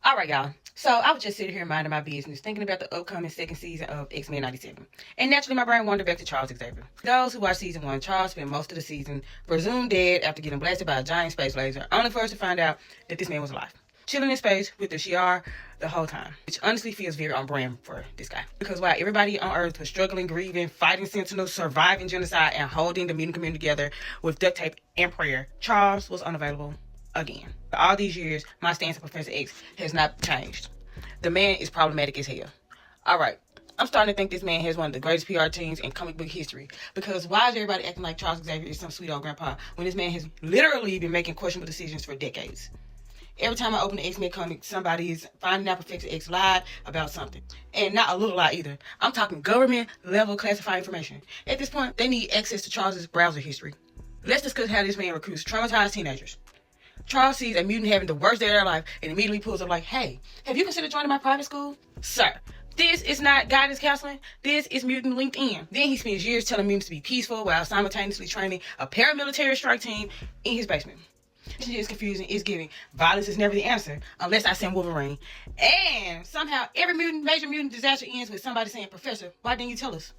Alright, y'all. So I was just sitting here minding my business, thinking about the upcoming second season of X-Men 97. And naturally, my brain wandered back to Charles Xavier. Those who watched season 1, Charles spent most of the season presumed dead after getting blasted by a giant space laser, only for us to find out that this man was alive. Chilling in space with the Shi'ar the whole time, which honestly feels very on brand for this guy. Because while everybody on Earth was struggling, grieving, fighting Sentinels, surviving genocide, and holding the mutant community together with duct tape and prayer, Charles was unavailable again. For all these years, my stance on Professor X has not changed. The man is problematic as hell. Alright, I'm starting to think this man has one of the greatest PR teams in comic book history. Because why is everybody acting like Charles Xavier is some sweet old grandpa when this man has literally been making questionable decisions for decades? Every time I open the X-Men comic, somebody is finding out Professor X lied about something. And not a little lie either. I'm talking government level classified information. At this point, they need access to Charles's browser history. Let's discuss how this man recruits traumatized teenagers. Charles sees a mutant having the worst day of their life and immediately pulls up like, hey, have you considered joining my private school? Sir, this is not guidance counseling. This is mutant LinkedIn. Then he spends years telling mutants to be peaceful while simultaneously training a paramilitary strike team in his basement. This shit is confusing. It's giving. Violence is never the answer unless I send Wolverine. And somehow every major mutant disaster ends with somebody saying, Professor, why didn't you tell us?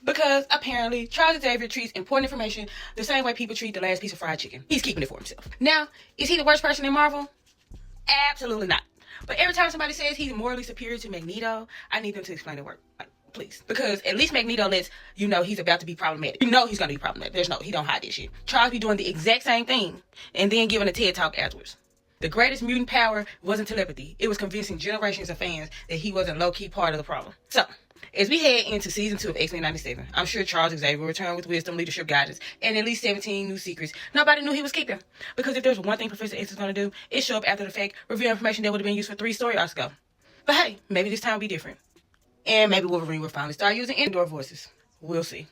Because apparently Charles Xavier treats important information the same way people treat the last piece of fried chicken. He's keeping it for himself. Now, is he the worst person in Marvel? Absolutely not. But every time somebody says he's morally superior to Magneto, I need them to explain the word. Like, please. Because at least Magneto lets you know he's about to be problematic. You know he's going to be problematic. He don't hide this shit. Charles be doing the exact same thing and then giving a TED talk afterwards. The greatest mutant power wasn't telepathy. It was convincing generations of fans that he wasn't low-key part of the problem. So, as we head into season 2 of X-Men 97, I'm sure Charles Xavier will return with wisdom, leadership, guidance, and at least 17 new secrets nobody knew he was keeping. Because if there's one thing Professor X is going to do, it's show up after the fact, reveal information that would have been used for 3 story arcs ago. But hey, maybe this time will be different. And maybe Wolverine will finally start using indoor voices. We'll see.